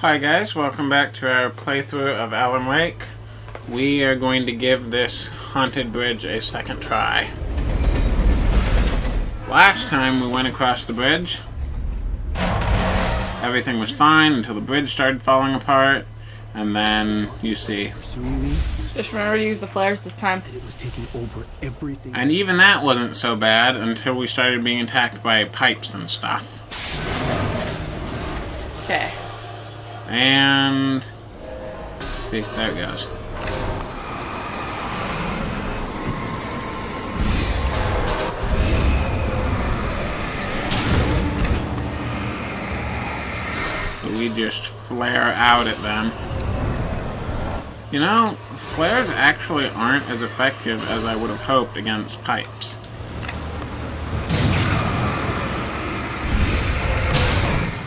Hi guys, welcome back to our playthrough of Alan Wake. We are going to give this haunted bridge a second try. Last time we went across the bridge, everything was fine until the bridge started falling apart, and then, you see. Just remember to use the flares this time. And it was taking over everything. And even that wasn't so bad until we started being attacked by pipes and stuff. Okay. And... see, there it goes. So we just flare out at them. You know, flares actually aren't as effective as I would have hoped against pipes.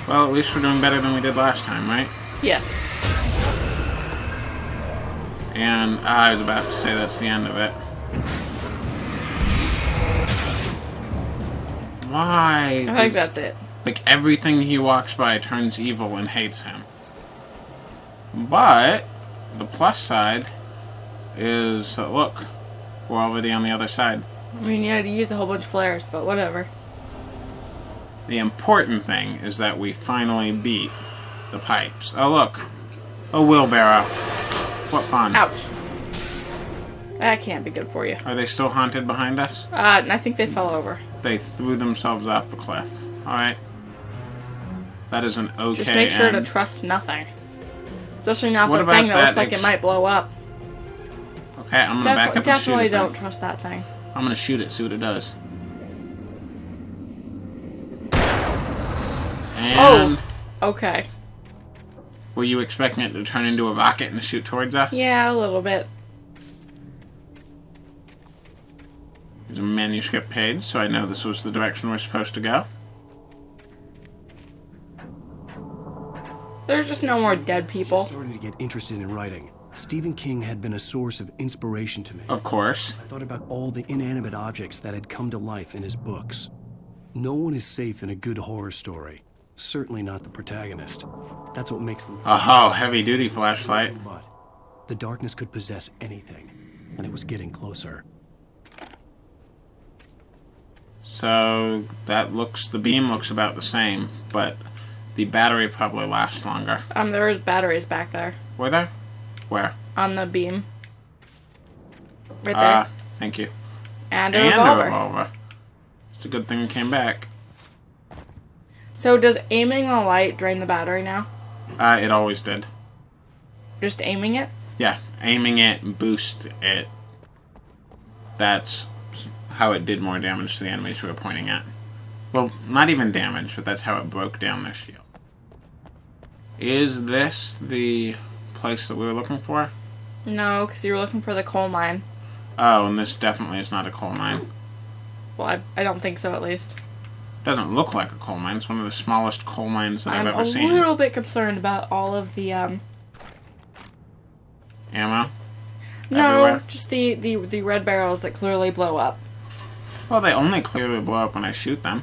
Well, at least we're doing better than we did last time, right? Yes. And I was about to say that's the end of it. Why? I think that's it. Like, everything he walks by turns evil and hates him. But the plus side is, look, we're already on the other side. I mean, you had to use a whole bunch of flares, but whatever. The important thing is that we finally beat the pipes. Oh, look. A wheelbarrow. What fun. Ouch. That can't be good for you. Are they still haunted behind us? I think they fell over. They threw themselves off the cliff. Alright. That is an okay Just make sure to end. trust nothing. Especially not What the about thing that that looks like it might blow up. Okay, I'm gonna back up and shoot Definitely it. don't trust that thing. I'm gonna shoot it, see what it does. And Okay. were you expecting it to turn into a rocket and shoot towards us? Yeah, a little bit. There's a manuscript page, so I know this was the direction we're supposed to go. There's just no more dead people. Starting to get interested in writing. Stephen King had been a source of inspiration to me. Of course. I thought about all the inanimate objects that had come to life in his books. No one is safe in a good horror story. Certainly not the protagonist. That's what makes them... Oh, heavy-duty flashlight. But the darkness could possess anything, and it was getting closer. So, that looks... the beam looks about the same, but the battery probably lasts longer. There was batteries back there. Were there? Where? On the beam. Right there. Thank you. And a revolver. revolver. It's a good thing it came back. So does aiming the light drain the battery now? It always did. Just aiming it? Yeah, aiming it, boost it. That's how it did more damage to the enemies we were pointing at. Well, not even damage, but that's how it broke down their shield. Is this the place that we were looking for? No, because you were looking for the coal mine. Oh, and this definitely is not a coal mine. Well, I don't think so, at least. Doesn't look like a coal mine. It's one of the smallest coal mines that I've ever seen. I'm a little bit concerned about all of the, Ammo? No, Everywhere? just the red barrels that clearly blow up. Well, they only clearly blow up when I shoot them.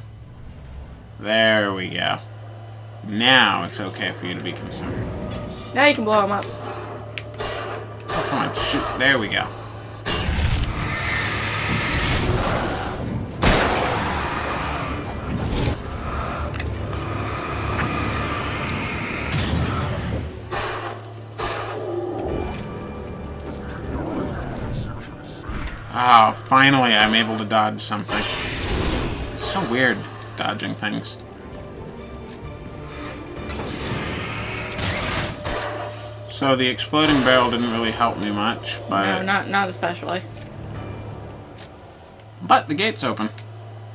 There we go. Now it's okay for you to be concerned. Now you can blow them up. Oh, come on, shoot. There we go. Oh, finally I'm able to dodge something. It's so weird, dodging things. So the exploding barrel didn't really help me much, but... No, not especially. But the gate's open.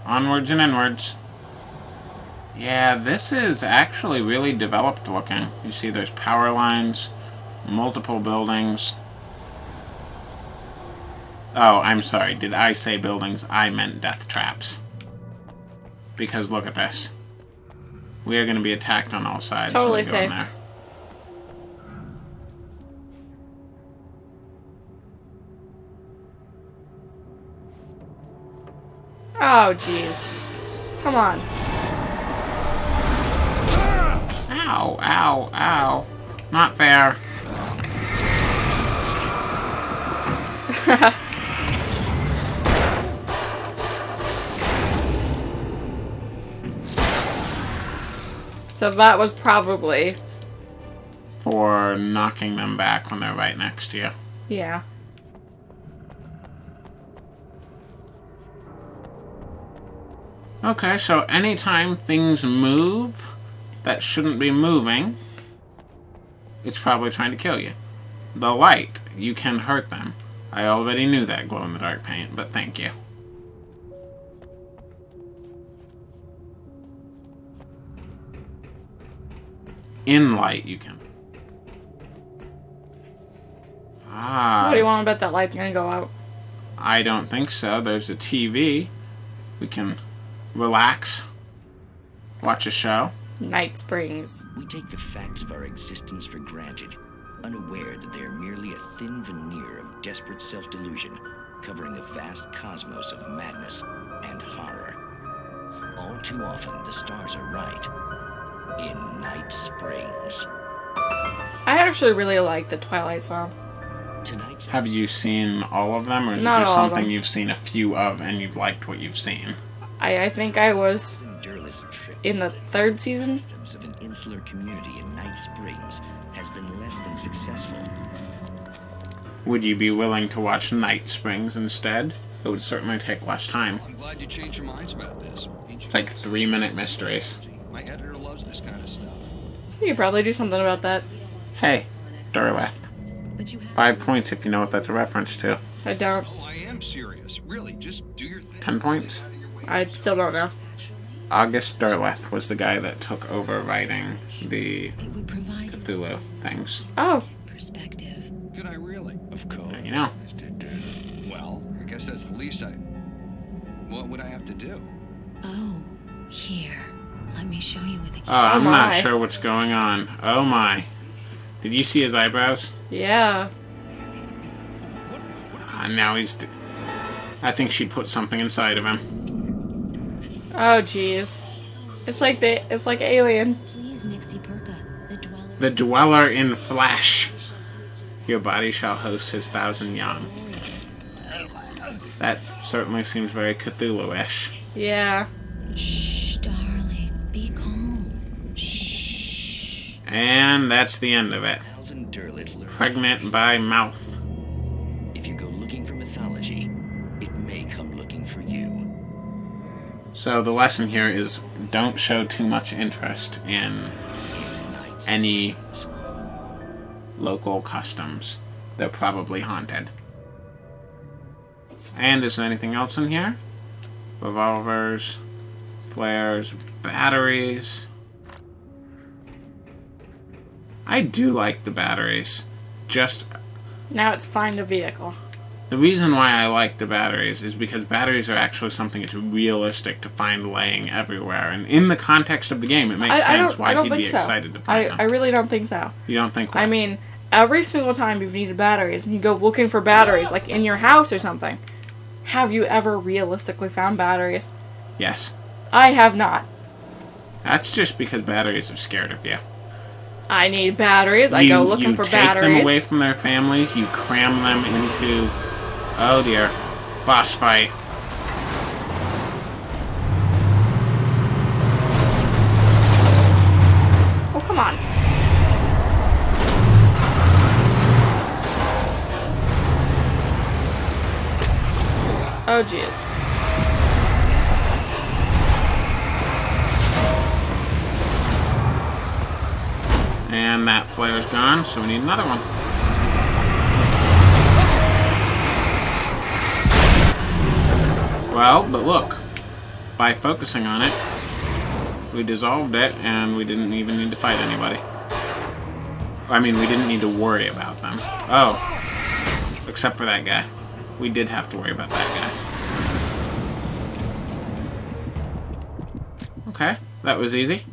Onwards and inwards. Yeah, this is actually really developed looking. You see there's power lines, multiple buildings. Oh, I'm sorry. Did I say buildings? I meant death traps. Because look at this. We are going to be attacked on all sides. Totally when we go in safe. there. Oh, jeez. Come on. Ow! Ow, ow, ow. Not fair. So that was probably... For knocking them back when they're right next to you. Yeah. Okay, so anytime things move that shouldn't be moving, it's probably trying to kill you. The light, you can hurt them. I already knew that glow-in-the-dark paint, but thank you. In light, you can. Ah. What do you want to bet that light's gonna go out? I don't think so. There's a TV. We can relax. Watch a show. Night Springs. We take the facts of our existence for granted, unaware that they are merely a thin veneer of desperate self-delusion, covering a vast cosmos of madness and horror. All too often, the stars are right. In Night Springs. I actually really like the Twilight Zone. Tonight's Have you seen all of them, or is Not it just all of something them. you've seen a few of and you've liked what you've seen? I think I was in the third season. systems of an insular community in Night Springs has been less than successful. Would you be willing to watch Night Springs instead? It would certainly take less time. I'm glad you changed your minds about this. It's like 3-minute mysteries. My editor loves this kind of stuff. You could probably do something about that. Hey, Durleth. 5 points if you know what that's a reference to. I don't. Oh, I am serious. Really, just do your thing. 10 points? I still don't know. August Durleth was the guy that took over writing the Cthulhu things. Oh, Perspective. Could I really? Of course. You know. Well, I guess that's the least I... What would I have to do? Oh, here. Let me show you with the Oh, I'm not my. sure what's going on. Oh my. Did you see his eyebrows? yeah. Now he's... I think she put something inside of him. Oh, jeez. It's like Alien. Please, Nixie Perka, the dweller. The dweller in flesh. Your body shall host his 1,000 young. That certainly seems very Cthulhu-ish. Yeah. Shh, darling, be calm. Shh. And that's the end of it. Alvin Durleth learned Pregnant by mouth. if you go looking for mythology, it may come looking for you. So the lesson here is don't show too much interest in any local customs. They're probably haunted. And is there anything else in here? Revolvers, flares, batteries. I do like the batteries. Just Now it's find a vehicle. the reason why I like the batteries is because batteries are actually something that's realistic to find laying everywhere. And in the context of the game, it makes sense why he'd be excited to find them. I really don't think so. You don't think what? I mean, every single time you've needed batteries and you go looking for batteries, like in your house or something, have you ever realistically found batteries? Yes. I have not. That's just because batteries are scared of you. I need batteries. I go looking for You take batteries. them away from their families. You cram them into... Oh dear. Boss fight. Oh, come on. Oh, jeez. And that flare's gone, so we need another one. Well, but look. By focusing on it, we dissolved it, and we didn't even need to fight anybody. I mean, we didn't need to worry about them. Oh. Except for that guy. We did have to worry about that guy. Okay, that was easy.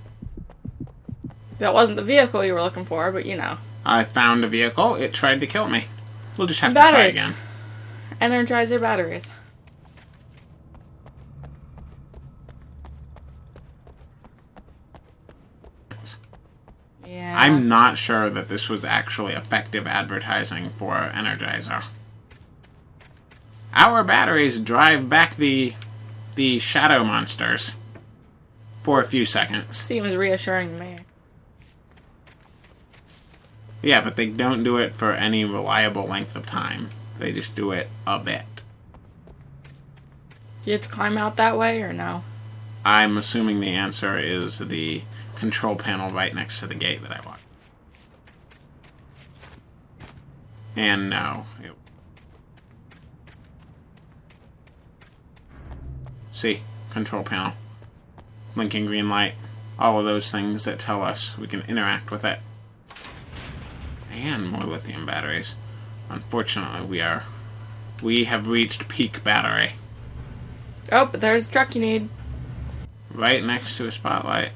That wasn't the vehicle you were looking for, but you know. I found a vehicle. It tried to kill me. We'll just have to Batteries. try again. Energizer batteries. Yeah. I'm not sure that this was actually effective advertising for Energizer. Our batteries drive back the shadow monsters for a few seconds. Seems reassuring to me. Yeah, but they don't do it for any reliable length of time. They just do it a bit. Do you have to climb out that way or no? I'm assuming the answer is the control panel right next to the gate that I walked. And no. See? Control panel. Blinking green light. All of those things that tell us we can interact with it. And more lithium batteries. Unfortunately, we have reached peak battery. Oh, but there's the truck you need. Right next to a spotlight.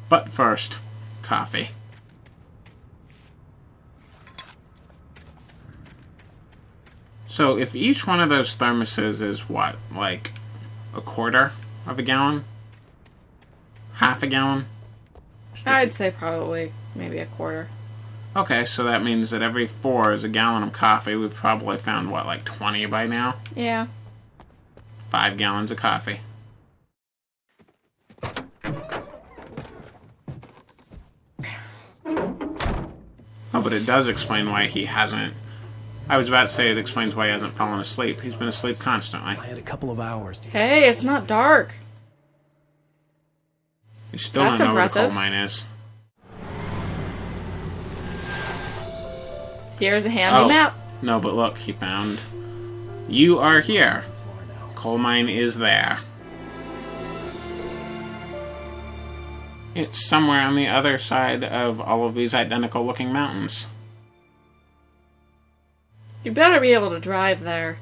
But first, coffee. So if each one of those thermoses is what, like a quarter of a gallon? Half a gallon? I'd say probably maybe a quarter. Okay, so that means that every 4 is a gallon of coffee. We've probably found, what, like 20 by now? Yeah. 5 gallons of coffee. Oh, but it does explain why he hasn't... I was about to say it explains why he hasn't fallen asleep. He's been asleep constantly. I had a couple of hours to... Hey, it's not dark. You still That's don't know impressive. where the coal mine is. Here's a handy map. No, but look, he found... You are here. Coal mine is there. It's somewhere on the other side of all of these identical looking mountains. You better be able to drive there.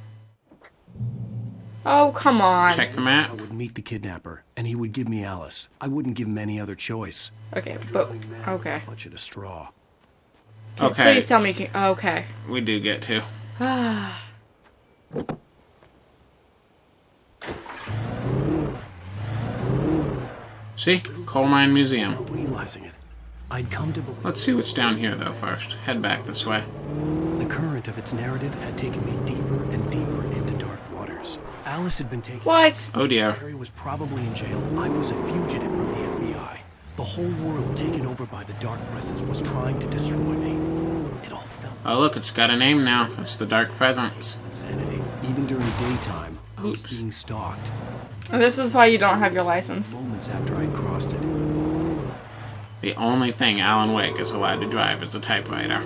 Oh, come on. Check the map. I would meet the kidnapper, and he would give me Alice. I wouldn't give him any other choice. Okay, but... Okay. Clutch at a straw. Okay, Please tell me you can... Okay. we do get to. See? Coal mine museum. Without realizing it, I'd come to believe Let's see what's down here, though, first. Head back this way. the current of its narrative had taken me deeper and deeper into dark waters. Alice had been taken... What? Oh, dear. Harry was probably in jail. I was a fugitive from the FBI. The whole world taken over by the Dark Presence was trying to destroy me. It all felt Oh, look, it's got a name now. It's the Dark Presence. insanity. Even during daytime, I was Oops. being stalked. This is why you don't have your license. Moments after I'd crossed it. The only thing Alan Wake is allowed to drive is a typewriter.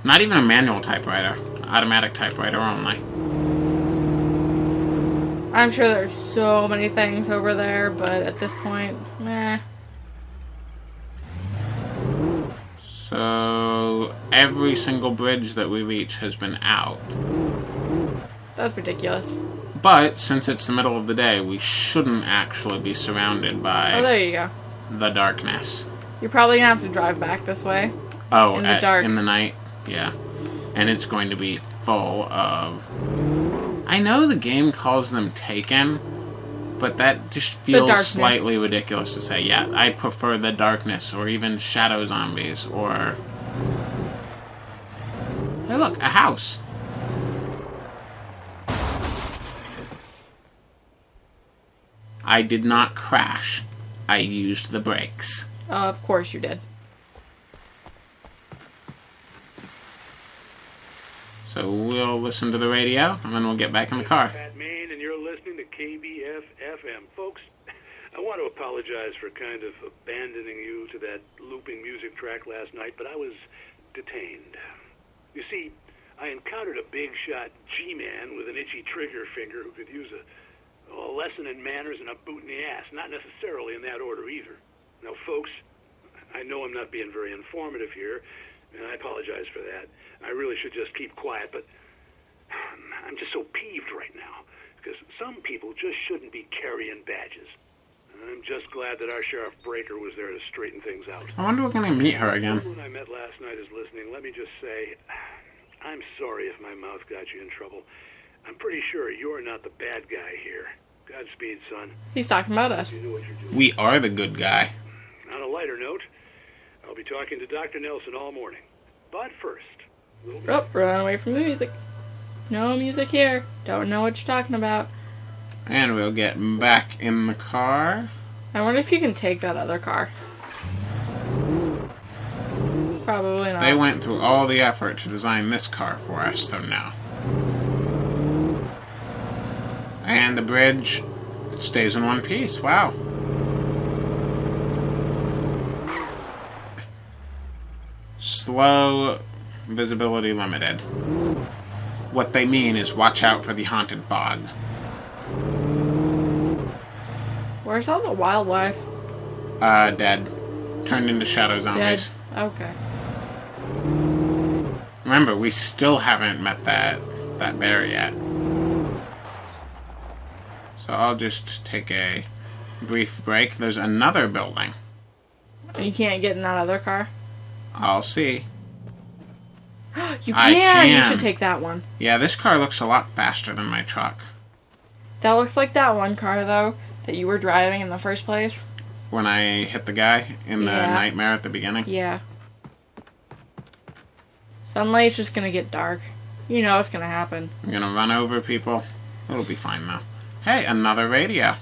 Not even a manual typewriter. An automatic typewriter only. I'm sure there's so many things over there, but at this point, meh. So, every single bridge that we reach has been out. That's ridiculous. But, since it's the middle of the day, we shouldn't actually be surrounded by Oh, there you go. the darkness. You're probably gonna have to drive back this way. Oh, In the dark. in the night? Yeah. And it's going to be full of... I know the game calls them Taken, but that just feels darkness. slightly ridiculous to say. Yeah, I prefer the darkness, or even shadow zombies, or... Hey, look, a house. I did not crash. I used the brakes. Of course you did. So we'll listen to the radio, and then we'll get back in the car. Pat Main, and you're listening to KBF FM. Folks, I want to apologize for kind of abandoning you to that looping music track last night, but I was detained. You see, I encountered a big shot G-man with an itchy trigger finger who could use a lesson in manners and a boot in the ass. Not necessarily in that order either. Now, folks, I know I'm not being very informative here, and I apologize for that. I really should just keep quiet, but I'm just so peeved right now, because some people just shouldn't be carrying badges. And I'm just glad that our Sheriff Breaker was there to straighten things out. I wonder we're going to meet her again. Everyone I met last night is listening. Let me just say, I'm sorry if my mouth got you in trouble. I'm pretty sure you're not the bad guy here. Godspeed, son. He's talking about us. You know what you're doing. We are the good guy. On a lighter note, I'll be talking to Dr. Nelson all morning. But first, Oh, run away from the music. No music here. Don't know what you're talking about. And we'll get back in the car. I wonder if you can take that other car. Probably not. They went through all the effort to design this car for us, so no. And the bridge, it stays in one piece. Wow. Slow visibility limited. What they mean is watch out for the haunted fog. Where's all the wildlife? Dead. Turned into shadow zombies. Dead. Okay. Remember, we still haven't met that bear yet. So I'll just take a brief break. There's another building. You can't get in that other car? I'll see. You I can! You can. should take that one. Yeah, this car looks a lot faster than my truck. That looks like that one car, though, that you were driving in the first place. When I hit the guy in the Yeah. nightmare at the beginning. Yeah. Sunlight's just gonna get dark. You know it's gonna happen. I'm gonna run over people. It'll be fine though. Hey, another radio.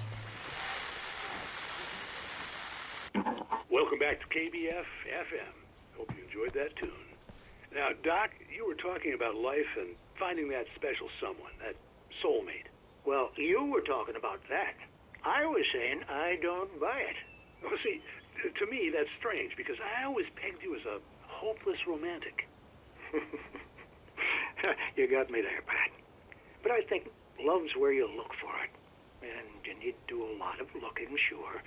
welcome back to KBF FM. Hope you enjoyed that tune. Now, Doc, you were talking about life and finding that special someone, that soulmate. Well, you were talking about that. I was saying I don't buy it. Well, see, to me, that's strange, because I always pegged you as a hopeless romantic. You got me there, Pat. But I think love's where you look for it. And you need to do a lot of looking, sure.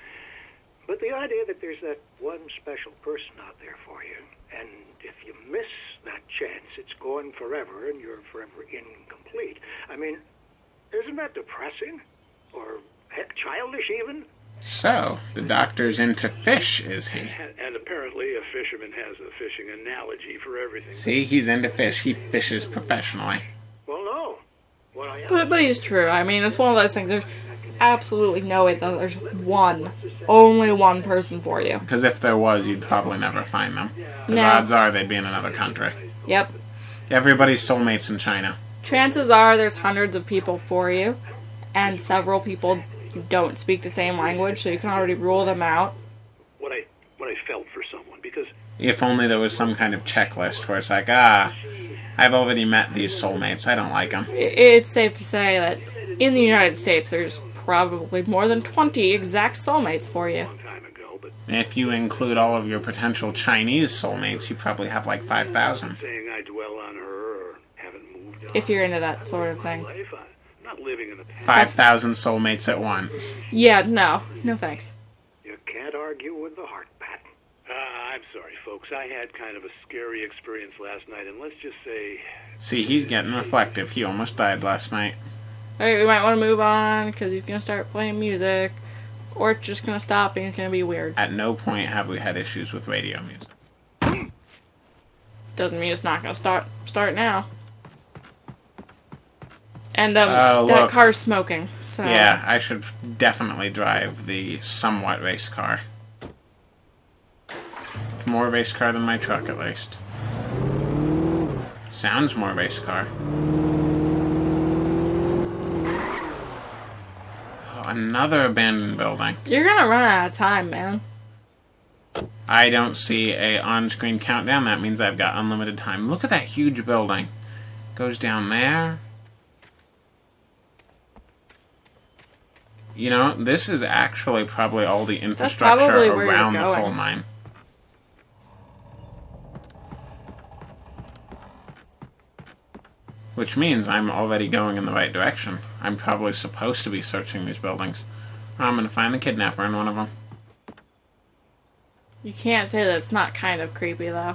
But the idea that there's that one special person out there for you, and if you miss that chance, it's gone forever, and you're forever incomplete. I mean, isn't that depressing? Or, heck, childish even? So, the doctor's into fish, is he? And apparently a fisherman has a fishing analogy for everything. See, he's into fish. He fishes professionally. Well, no. What I But he's true. I mean, it's one of those things. There's absolutely no way that there's only one person for you. Because if there was, you'd probably never find them. Because No. odds are they'd be in another country. Yep. Everybody's soulmates in China. Chances are there's hundreds of people for you, and several people don't speak the same language, so you can already rule them out. What I felt for someone, because If only there was some kind of checklist where it's like, I've already met these soulmates. I don't like them. It's safe to say that in the United States, there's probably more than 20 exact soulmates for you. a long time ago, but If you include all of your potential Chinese soulmates, you probably have like 5,000. saying I dwell on her or haven't moved on. If you're into that sort of thing. Life, I'm not living in the past. 5,000 soulmates at once. Yeah, no. No thanks. You can't argue with the heart, Pat. I'm sorry, folks. I had kind of a scary experience last night, and let's just say See, he's getting reflective. He almost died last night. Alright, we might want to move on, because he's going to start playing music. Or it's just going to stop and it's going to be weird. At no point have we had issues with radio music. Doesn't mean it's not going to start now. And Oh, that look. car's smoking, so... Yeah, I should definitely drive the somewhat race car. More race car than my truck, at least. Sounds more race car. Oh, another abandoned building. You're going to run out of time, man. I don't see a on-screen countdown. That means I've got unlimited time. Look at that huge building. Goes down there. You know, this is actually probably all the infrastructure probably where you're around the going. coal mine. Which means I'm already going in the right direction. I'm probably supposed to be searching these buildings. I'm going to find the kidnapper in one of them. You can't say that it's not kind of creepy, though.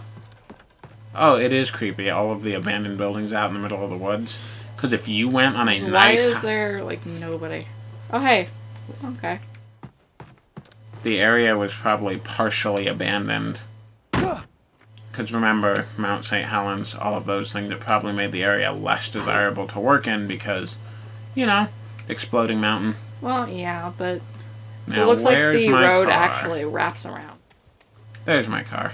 Oh, it is creepy. All of the abandoned buildings out in the middle of the woods. Because if you went on a So why nice... is there, like, nobody? Oh, hey. Okay. The area was probably partially abandoned. Because remember, Mount St. Helens, all of those things, it probably made the area less desirable to work in because, you know, exploding mountain. Well, yeah, but... So Now, it looks like where's the my road car? actually wraps around. There's my car.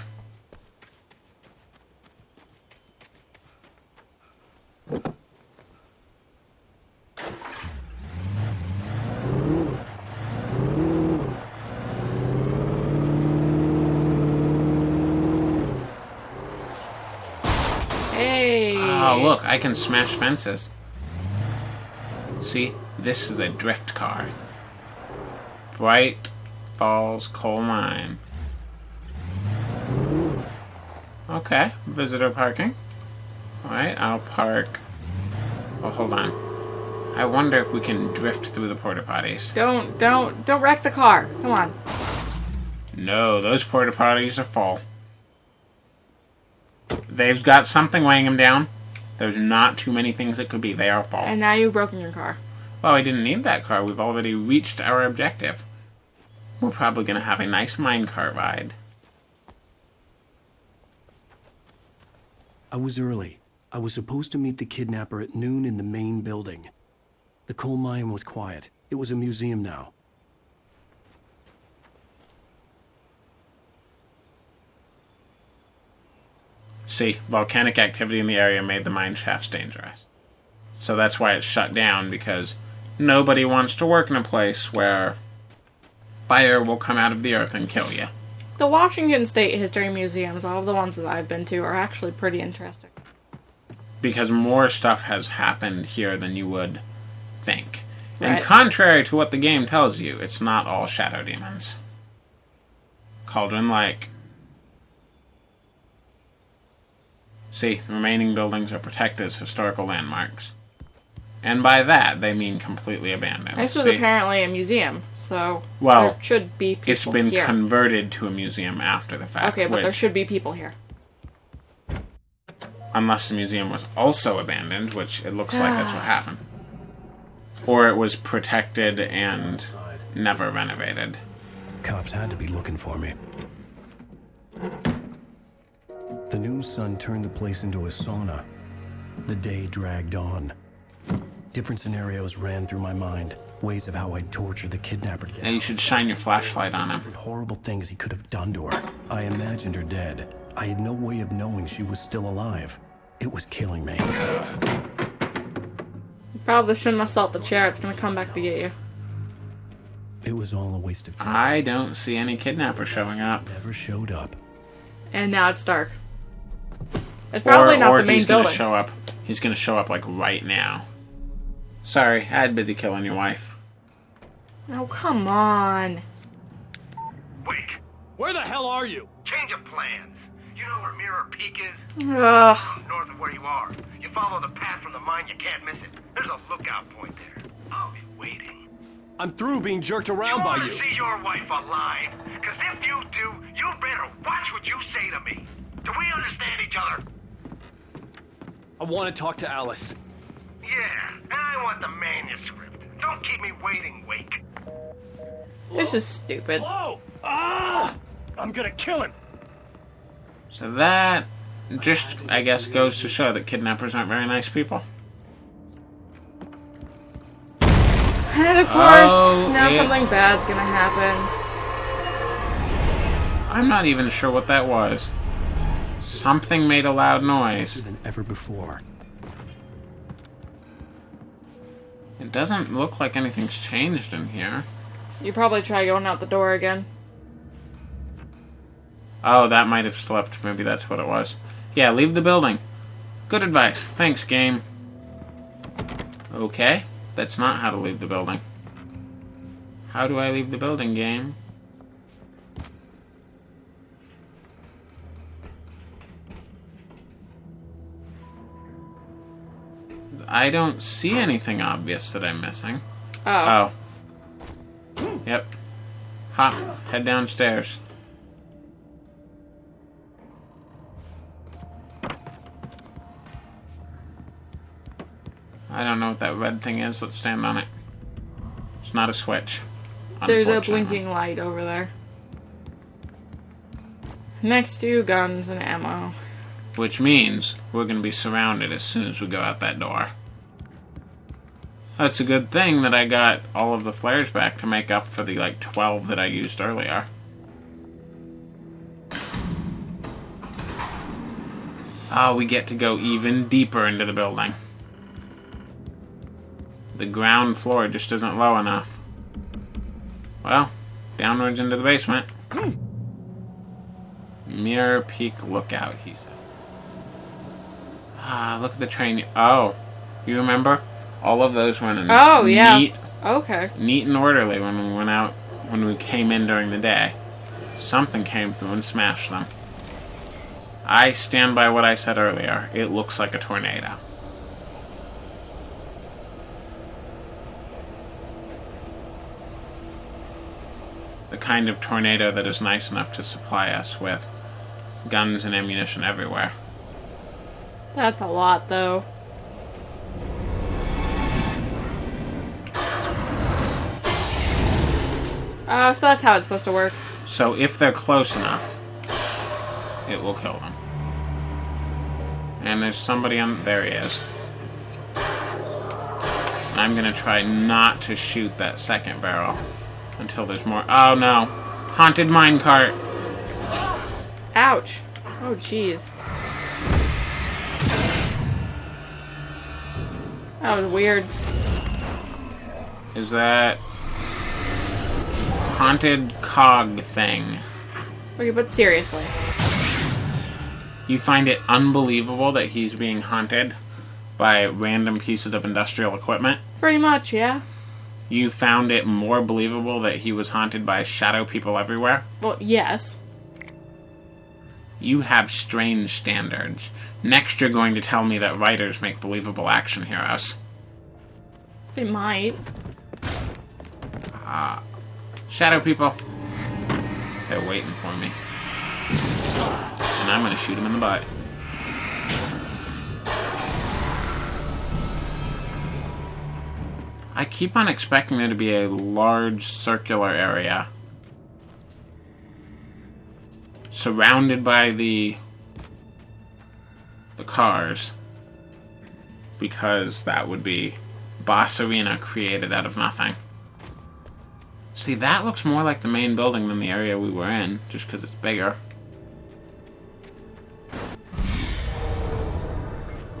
Hey! Oh, look, I can smash fences. See, this is a drift car. Bright Falls Coal Mine. Okay, visitor parking. Alright, I'll park. Oh, hold on. I wonder if we can drift through the porta potties. Don't wreck the car. Come on. No, those porta potties are full. They've got something weighing them down. There's not too many things it could be. They are full. And now you've broken your car. Well, we didn't need that car. We've already reached our objective. We're probably going to have a nice minecart ride. I was early. I was supposed to meet the kidnapper at noon in the main building. The coal mine was quiet. It was a museum now. See, volcanic activity in the area made the mine shafts dangerous. So that's why it's shut down, because nobody wants to work in a place where fire will come out of the earth and kill you. The Washington State History Museums, all of the ones that I've been to, are actually pretty interesting. Because more stuff has happened here than you would think. Right. And contrary to what the game tells you, it's not all shadow demons. Cauldron-like. See, the remaining buildings are protected as historical landmarks. And by that, they mean completely abandoned. This is See? apparently a museum, so Well, there should be people It's been here. converted to a museum after the fact. Okay, but there which, should be people here. unless the museum was also abandoned, which it looks like that's what happened. Or it was protected and never renovated. Cops had to be looking for me. The noon sun turned the place into a sauna. The day dragged on. Different scenarios ran through my mind. Ways of how I'd torture the kidnapper to get And you should shine your flashlight on him. horrible things he could have done to her. I imagined her dead. I had no way of knowing she was still alive. It was killing me. You probably shouldn't assault the chair. It's going to come back to get you. It was all a waste of time. I don't see any kidnapper showing up. Never showed up. And now it's dark. It's probably not the main he's gonna building. show up. He's gonna show up like right now. Sorry, I had busy killing your wife. Oh, come on. Wait, Where the hell are you? change of plans. You know where Mirror Peak is? Ugh. North of where you are. You follow the path from the mine, you can't miss it. There's a lookout point there. I'll be waiting. I'm through being jerked around by want you. to see your wife alive? Because if you do, you better watch what you say to me. Do we understand each other? I want to talk to Alice. Yeah, and I want the manuscript. Don't keep me waiting, Wake. This is stupid. Whoa! Ah! I'm gonna kill him. So that just, I guess, goes to show that kidnappers aren't very nice people. And of course, Oh, now yeah. something bad's gonna happen. I'm not even sure what that was. Something made a loud noise. Than ever before. It doesn't look like anything's changed in here. You probably try going out the door again. Oh, that might have slipped. Maybe that's what it was. Yeah, leave the building. Good advice. Thanks, game. Okay, that's not how to leave the building. How do I leave the building, game? I don't see anything obvious that I'm missing. Oh. Oh. Yep. Hop. Head downstairs. I don't know what that red thing is. Let's stand on it. It's not a switch. There's a Unfortunately. blinking light over there. Next to guns and ammo. Which means we're going to be surrounded as soon as we go out that door. That's a good thing that I got all of the flares back to make up for the, 12 that I used earlier. Oh, we get to go even deeper into the building. The ground floor just isn't low enough. Well, downwards into the basement. Mirror Peak Lookout, he said. Ah, look at the train. Oh, you remember? All of those went in neat, neat and orderly when we went out, when we came in during the day. Something came through and smashed them. I stand by what I said earlier. It looks like a tornado. The kind of tornado that is nice enough to supply us with guns and ammunition everywhere. That's a lot, though. Oh, so that's how it's supposed to work. So if they're close enough, it will kill them. And there's somebody on... There he is. I'm gonna try not to shoot that second barrel until there's more... Oh no! Haunted minecart! Ouch. Oh, jeez. That was weird. Is that... haunted cog thing? Okay, but seriously. You find it unbelievable that he's being haunted by random pieces of industrial equipment? Pretty much, yeah. You found it more believable that he was haunted by shadow people everywhere? Well, yes. You have strange standards. Next you're going to tell me that writers make believable action heroes. They might. Shadow people. They're waiting for me. And I'm going to shoot him in the butt. I keep on expecting there to be a large circular area surrounded by the cars, because that would be Boss Arena created out of nothing. See, that looks more like the main building than the area we were in, just because it's bigger.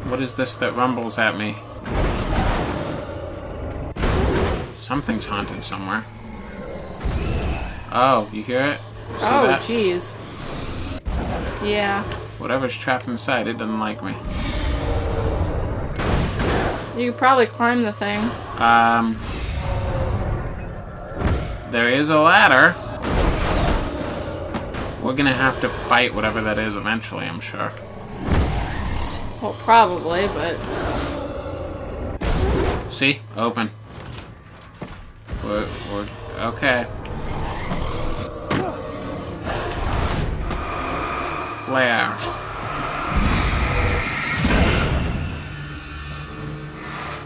What is this that rumbles at me? Something's haunted somewhere. Oh, you hear it? See that? Jeez. Yeah. Whatever's trapped inside, it doesn't like me. You could probably climb the thing. There is a ladder. We're gonna have to fight whatever that is eventually, I'm sure. Well, probably, but... See? Open. We're okay. Flare.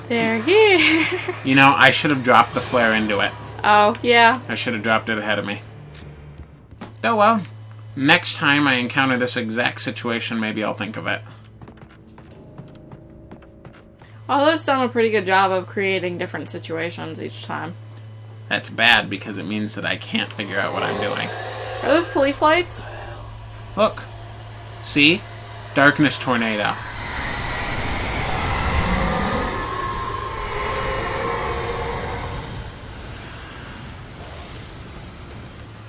They're here. You know, I should have dropped the flare into it. Oh, yeah. I should have dropped it ahead of me. Oh well. Next time I encounter this exact situation, maybe I'll think of it. Although it's done a pretty good job of creating different situations each time. That's bad, because it means that I can't figure out what I'm doing. Are those police lights? Look. See? Darkness tornado.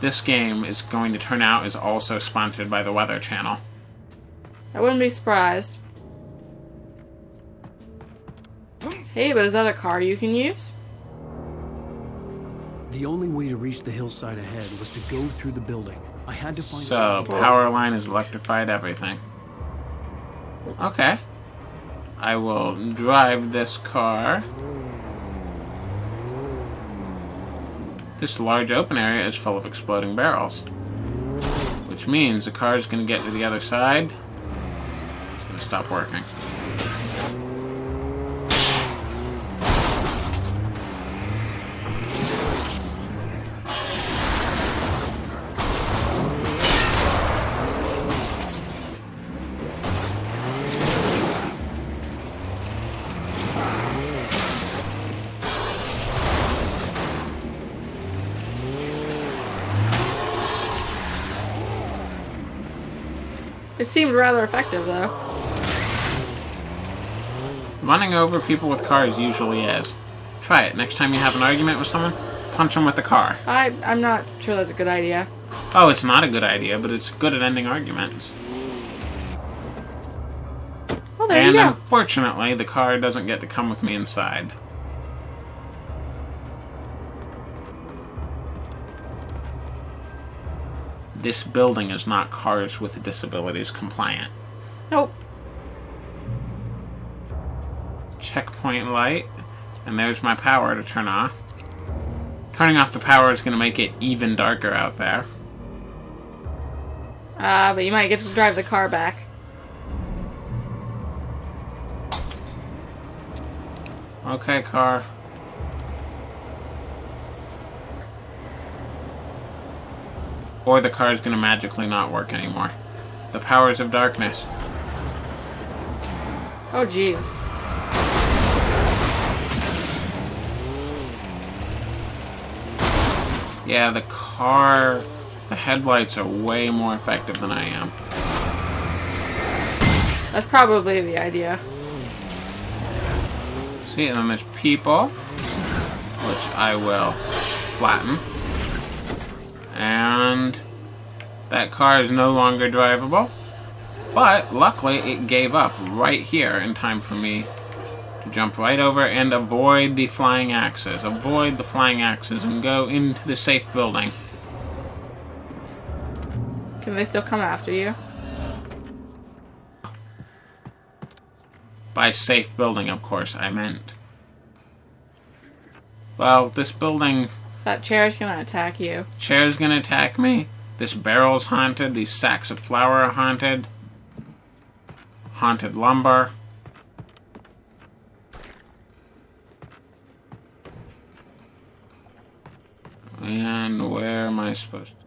This game is going to turn out is also sponsored by the Weather Channel. I wouldn't be surprised. Hey, but is that a car you can use? The only way to reach the hillside ahead was to go through the building. I had to find So, power line has electrified everything. Okay. I will drive this car. This large open area is full of exploding barrels. Which means the car is going to get to the other side. It's going to stop working. It seemed rather effective, though. Running over people with cars usually is. Try it. Next time you have an argument with someone, punch them with the car. I'm not sure that's a good idea. Oh, it's not a good idea, but it's good at ending arguments. Well, there you And go. unfortunately, the car doesn't get to come with me inside. This building is not Cars with Disabilities compliant. Nope. Checkpoint light, and there's my power to turn off. Turning off the power is going to make it even darker out there. But you might get to drive the car back. Okay, car. Or the car is going to magically not work anymore. The powers of darkness. Oh, jeez. Yeah, the car... The headlights are way more effective than I am. That's probably the idea. See, and then there's people, which I will flatten. And that car is no longer drivable. But luckily it gave up right here in time for me to jump right over and avoid the flying axes. Avoid the flying axes and go into the safe building. Can they still come after you? By safe building, of course, I meant. Well, this building... That chair's gonna attack you. Chair's gonna attack me. This barrel's haunted. These sacks of flour are haunted. Haunted lumber. And where am I supposed to...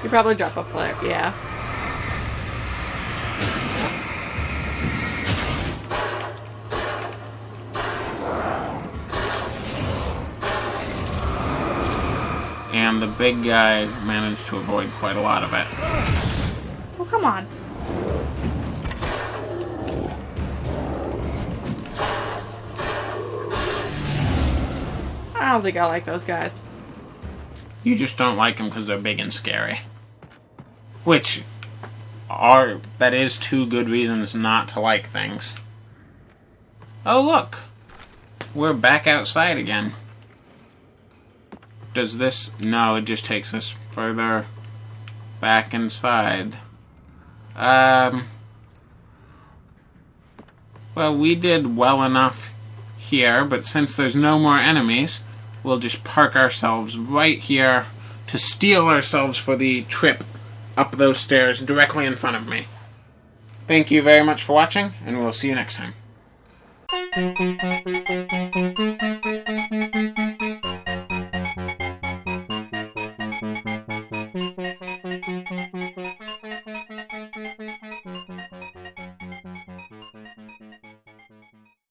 You probably drop a flare, yeah. And the big guy managed to avoid quite a lot of it. Oh, come on. I don't think I like those guys. You just don't like them because they're big and scary. That is two good reasons not to like things. Oh, look! We're back outside again. Does this... No, it just takes us further back inside. Well, we did well enough here, but since there's no more enemies, we'll just park ourselves right here to steel ourselves for the trip up those stairs directly in front of me. Thank you very much for watching, and we'll see you next time.